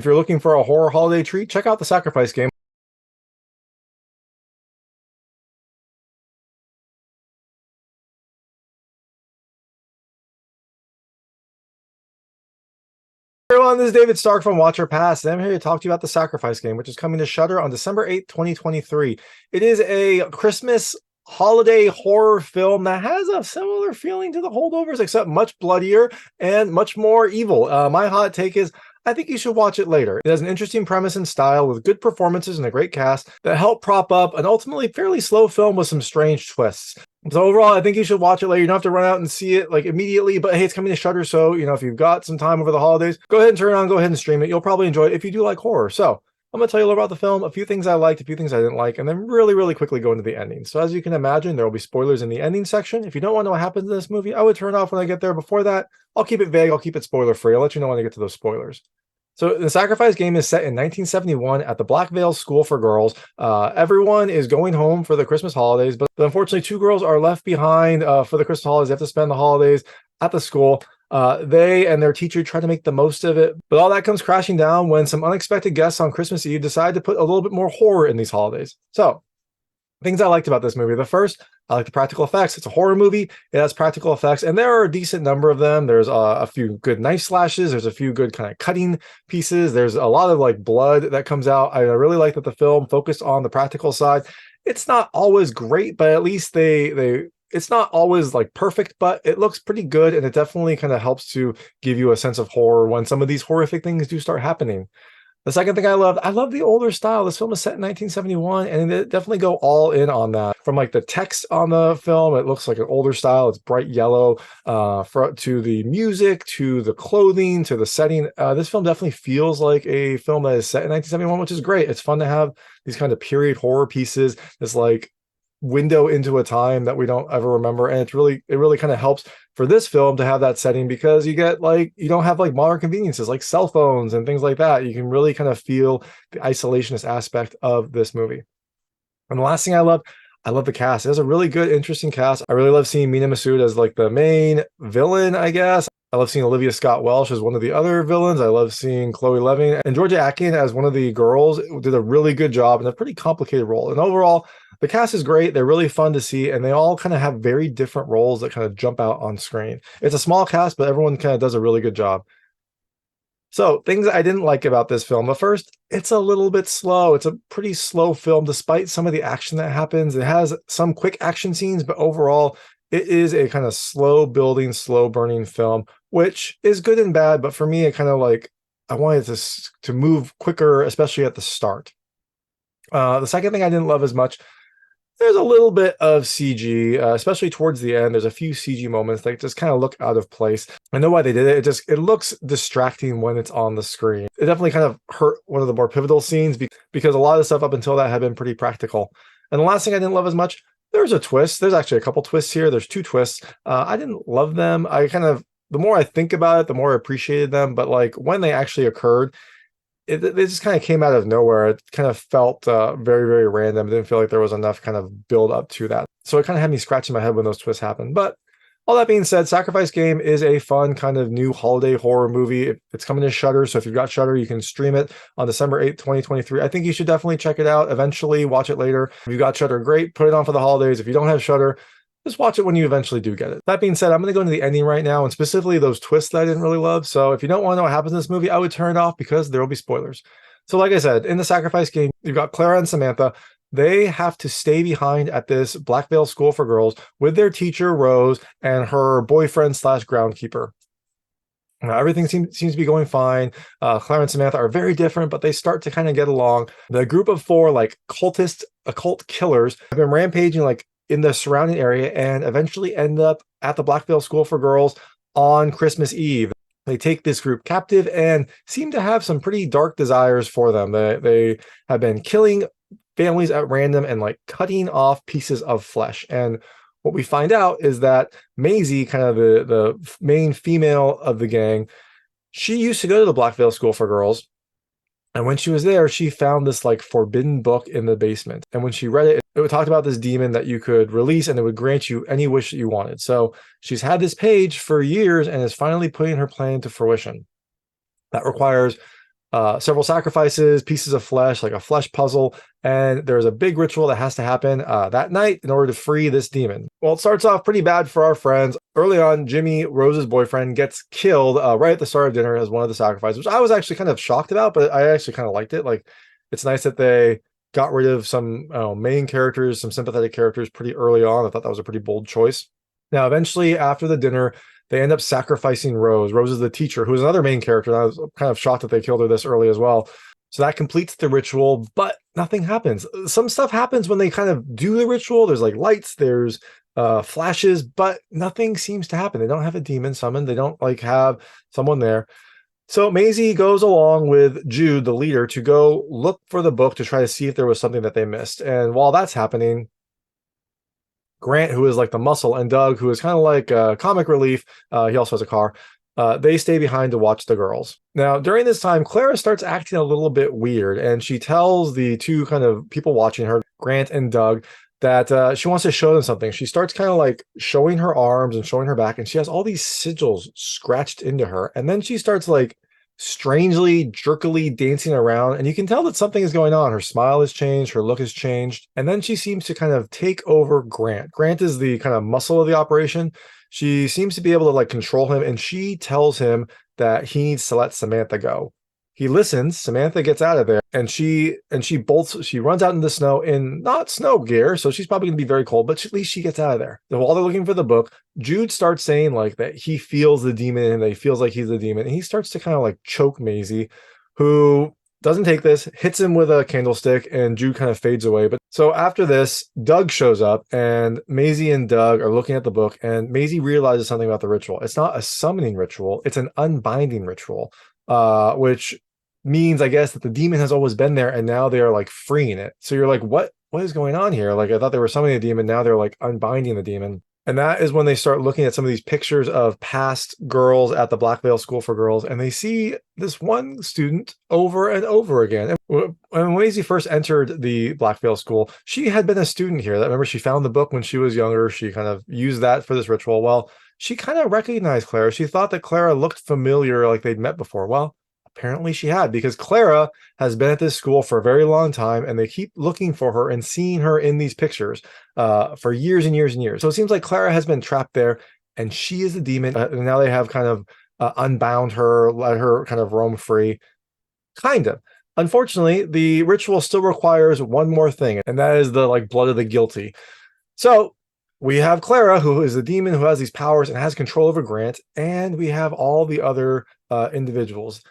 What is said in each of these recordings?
If you're looking for a horror holiday treat, check out The Sacrifice Game. Hey everyone, this is David Stark from Watch or Pass, and I'm here to talk to you about The Sacrifice Game, which is coming to Shudder on December 8th, 2023. It is a Christmas holiday horror film that has a similar feeling to The Holdovers, except much bloodier and much more evil. My hot take is, I think you should watch it later. It has an interesting premise and style with good performances and a great cast that help prop up an ultimately fairly slow film with some strange twists. So overall, I think you should watch it later. You don't have to run out and see it like immediately, but hey, it's coming to Shudder, so if you've got some time over the holidays, go ahead and turn it on, go ahead and stream it. You'll probably enjoy it if you do like horror. So I'm going to tell you a little about the film, a few things I liked, a few things I didn't like, and then really quickly go into the ending. So as you can imagine, there will be spoilers in the ending section. If you don't want to know what happens in this movie, I would turn it off when I get there. Before that, I'll keep it vague, I'll keep it spoiler free. I'll let you know when I get to those spoilers. So The Sacrifice Game is set in 1971 at the Blackvale School for Girls. Everyone is going home for the Christmas holidays, but unfortunately 2 girls are left behind for the Christmas holidays. They have to spend the holidays at the school. They and their teacher try to make the most of it, but all that comes crashing down when some unexpected guests on Christmas Eve decide to put a little bit more horror in these holidays. So things I liked about this movie. The first, I like the practical effects. It's a horror movie. It has practical effects, and there are a decent number of them. There's a few good knife slashes. There's a few good kind of cutting pieces. There's a lot of like blood that comes out. I really like that the film focused on the practical side. It's not always great, but at least it's not always like perfect, but it looks pretty good, and it definitely kind of helps to give you a sense of horror when some of these horrific things do start happening. The second thing I love the older style. This film is set in 1971, and they definitely go all in on that. From like the text on the film, it looks like an older style. It's bright yellow, to the music, to the clothing, to the setting. This film definitely feels like a film that is set in 1971, which is great. It's fun to have these kind of period horror pieces. This like window into a time that we don't ever remember, and it really kind of helps for this film to have that setting, because you don't have like modern conveniences like cell phones and things like that. You can really kind of feel the isolationist aspect of this movie. And the last thing I love the cast. It has a really good, interesting cast. I really love seeing Mena Massoud as like the main villain, I guess. I love seeing Olivia Welch as one of the other villains. I love seeing Chloë Levine and Georgia Acken as one of the girls. Did a really good job in a pretty complicated role. And overall, the cast is great. They're really fun to see, and they all kind of have very different roles that kind of jump out on screen. It's a small cast, but everyone kind of does a really good job. So things I didn't like about this film. The first, it's a little bit slow. It's a pretty slow film, despite some of the action that happens. It has some quick action scenes, but overall, it is a kind of slow building, slow burning film, which is good and bad. But for me, it kind of like, I wanted to move quicker, especially at the start. The second thing I didn't love as much, there's a little bit of CG, especially towards the end. There's a few CG moments that just kind of look out of place. I know why they did it. It looks distracting when it's on the screen. It definitely kind of hurt one of the more pivotal scenes because a lot of the stuff up until that had been pretty practical. And the last thing I didn't love as much, there's a twist. There's actually a couple twists here. There's 2 twists. I didn't love them. The more I think about it, the more I appreciated them. But like when they actually occurred, they just kind of came out of nowhere. It kind of felt very random. It didn't feel like there was enough kind of build up to that. So it kind of had me scratching my head when those twists happened. But all that being said, Sacrifice Game is a fun kind of new holiday horror movie. It's coming to Shudder, so if you've got Shudder, you can stream it on December 8th, 2023. I think you should definitely check it out. Eventually, watch it later. If you've got Shudder, great. Put it on for the holidays. If you don't have Shudder, just watch it when you eventually do get it. That being said, I'm going to go into the ending right now, and specifically those twists that I didn't really love. So if you don't want to know what happens in this movie, I would turn it off because there will be spoilers. So like I said, in the Sacrifice Game, you've got Clara and Samantha. They have to stay behind at this Blackvale School for Girls with their teacher, Rose, and her boyfriend / groundkeeper. Everything seems to be going fine. Clara and Samantha are very different, but they start to kind of get along. The group of 4 like occult killers have been rampaging like in the surrounding area and eventually end up at the Blackvale School for Girls on Christmas Eve. They take this group captive and seem to have some pretty dark desires for them. They have been killing families at random and like cutting off pieces of flesh. And what we find out is that Maisie, kind of the main female of the gang, she used to go to the Blackvale School for Girls. And when she was there, she found this like forbidden book in the basement. And when she read it, it talked about this demon that you could release and it would grant you any wish that you wanted. So she's had this page for years and is finally putting her plan into fruition. That requires several sacrifices, pieces of flesh, like a flesh puzzle, and there's a big ritual that has to happen that night in order to free this demon. Well, it starts off pretty bad for our friends. Early on, Jimmy, Rose's boyfriend, gets killed right at the start of dinner as one of the sacrifices, which I was actually kind of shocked about, but I actually kind of liked it. Like, it's nice that they got rid of some main characters, some sympathetic characters pretty early on. I thought that was a pretty bold choice. Now, eventually, after the dinner, they end up sacrificing Rose. Rose is the teacher, who is another main character. And I was kind of shocked that they killed her this early as well. So that completes the ritual, but nothing happens. Some stuff happens when they kind of do the ritual. There's like lights, there's flashes, but nothing seems to happen. They don't have a demon summoned. They don't like have someone there. So Maisie goes along with Jude, the leader, to go look for the book to try to see if there was something that they missed. And while that's happening, Grant, who is like the muscle, and Doug, who is kind of like comic relief, he also has a car, they stay behind to watch the girls. Now, during this time, Clara starts acting a little bit weird, and she tells the two kind of people watching her, Grant and Doug, that she wants to show them something. She starts kind of like showing her arms and showing her back, and she has all these sigils scratched into her. And then she starts like strangely, jerkily dancing around, and you can tell that something is going on. Her smile has changed, her look has changed, and then she seems to kind of take over Grant. Grant is the kind of muscle of the operation. She seems to be able to like control him, and she tells him that he needs to let Samantha go. He listens. Samantha gets out of there, and she runs out in the snow in not snow gear, so she's probably going to be very cold, but at least she gets out of there. And while they're looking for the book, Jude starts saying like that he feels the demon and that he feels like he's the demon, and he starts to kind of like choke Maisie, who doesn't take this, hits him with a candlestick, and Jude kind of fades away. But so after this, Doug shows up, and Maisie and Doug are looking at the book, and Maisie realizes something about the ritual. It's not a summoning ritual, it's an unbinding ritual, which means, I guess, that the demon has always been there, and now they are like freeing it. So you're like, what is going on here? Like, I thought they were summoning a demon, now they're like unbinding the demon. And that is when they start looking at some of these pictures of past girls at the Blackvale School for Girls, and they see this one student over and over again. And when Maisie first entered the Blackvale School, she had been a student here. Remember, she found the book when she was younger. She kind of used that for this ritual. Well, she kind of recognized Clara. She thought that Clara looked familiar, like they'd met before. Well, apparently she had, because Clara has been at this school for a very long time, and they keep looking for her and seeing her in these pictures for years and years and years. So it seems like Clara has been trapped there, and she is the demon. And now they have kind of unbound her, let her kind of roam free. Kind of. Unfortunately, the ritual still requires one more thing, and that is the like blood of the guilty. So we have Clara, who is the demon who has these powers and has control over Grant, and we have all the other individuals.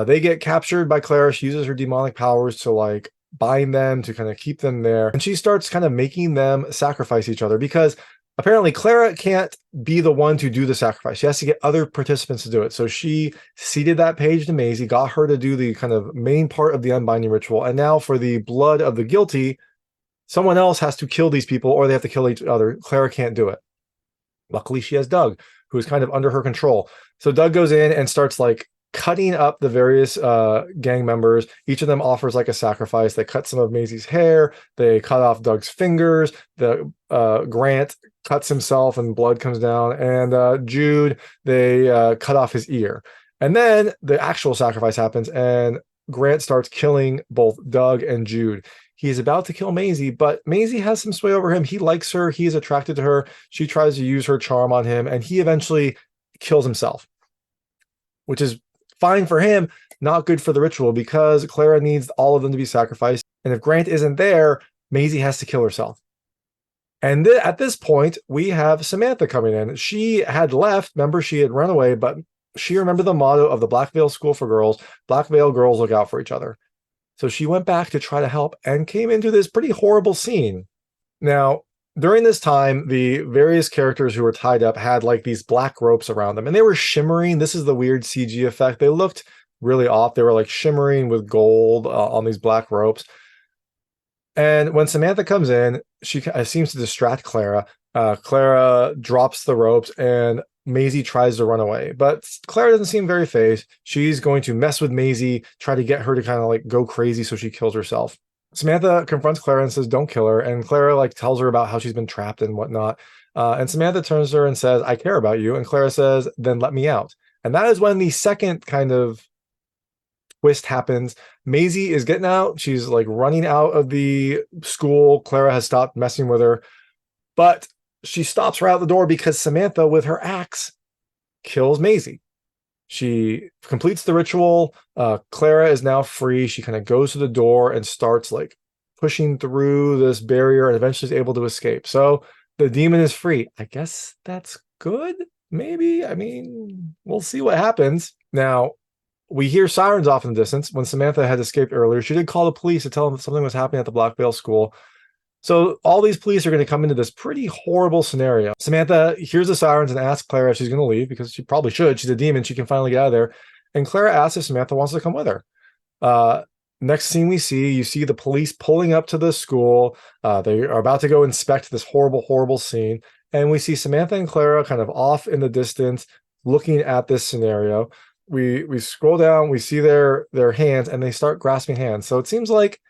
They get captured by Clara. She uses her demonic powers to like bind them, to kind of keep them there. And she starts kind of making them sacrifice each other, because apparently Clara can't be the one to do the sacrifice. She has to get other participants to do it. So she ceded that page to Maisie, got her to do the kind of main part of the unbinding ritual. And now for the blood of the guilty, someone else has to kill these people, or they have to kill each other. Clara can't do it. Luckily, she has Doug, who is kind of under her control. So Doug goes in and starts like cutting up the various gang members. Each of them offers like a sacrifice. They cut some of Maisie's hair. They cut off Doug's fingers. The Grant cuts himself and blood comes down. And Jude, they cut off his ear. And then the actual sacrifice happens, and Grant starts killing both Doug and Jude. He is about to kill Maisie, but Maisie has some sway over him. He likes her. He is attracted to her. She tries to use her charm on him, and he eventually kills himself, which is fine for him, not good for the ritual, because Clara needs all of them to be sacrificed. And if Grant isn't there, Maisie has to kill herself. And at this point, we have Samantha coming in. She had left. Remember, she had run away, but she remembered the motto of the Blackvale School for Girls: Blackvale girls look out for each other. So she went back to try to help and came into this pretty horrible scene. Now, during this time, the various characters who were tied up had like these black ropes around them, and they were shimmering. This is the weird CG effect. They looked really off. They were like shimmering with gold on these black ropes. And when Samantha comes in, she seems to distract Clara. Clara drops the ropes, and Maisie tries to run away, but Clara doesn't seem very fazed. She's going to mess with Maisie, try to get her to kind of like go crazy so she kills herself. Samantha confronts Clara and says, "Don't kill her." And Clara like tells her about how she's been trapped and whatnot. And Samantha turns to her and says, "I care about you." And Clara says, "Then let me out." And that is when the second kind of twist happens. Maisie is getting out. She's like running out of the school. Clara has stopped messing with her, but she stops her out the door because Samantha, with her axe, kills Maisie. She completes the ritual. Clara is now free. She kind of goes to the door and starts like pushing through this barrier and eventually is able to escape. So the demon is free. I guess that's good. Maybe. I mean, we'll see what happens. Now, we hear sirens off in the distance. When Samantha had escaped earlier, she did call the police to tell them that something was happening at the Blackvale School. So all these police are going to come into this pretty horrible scenario. Samantha hears the sirens and asks Clara if she's going to leave, because she probably should. She's a demon. She can finally get out of there. And Clara asks if Samantha wants to come with her. Next scene we see, you see the police pulling up to the school. They are about to go inspect this horrible, horrible scene. And we see Samantha and Clara kind of off in the distance looking at this scenario. We scroll down, we see their hands, and they start grasping hands. So it seems like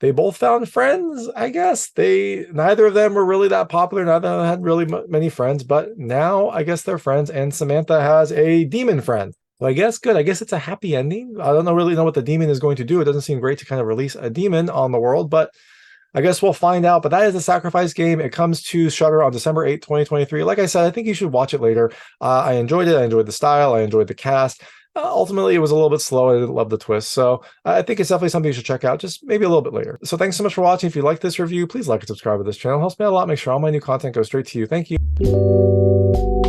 they both found friends, I guess. Neither of them were really that popular. Neither of them had really many friends, but now I guess they're friends, and Samantha has a demon friend. So I guess good. I guess it's a happy ending. I don't really know what the demon is going to do. It doesn't seem great to kind of release a demon on the world, but I guess we'll find out. But that is the Sacrifice Game. It comes to Shudder on December 8th, 2023. Like I said, I think you should watch it later. I enjoyed it. I enjoyed the style. I enjoyed the cast. Ultimately, it was a little bit slow. I didn't love the twist. So I think it's definitely something you should check out, just maybe a little bit later. So thanks so much for watching. If you like this review, please like and subscribe to this channel. It helps me out a lot. Make sure all my new content goes straight to you. Thank you.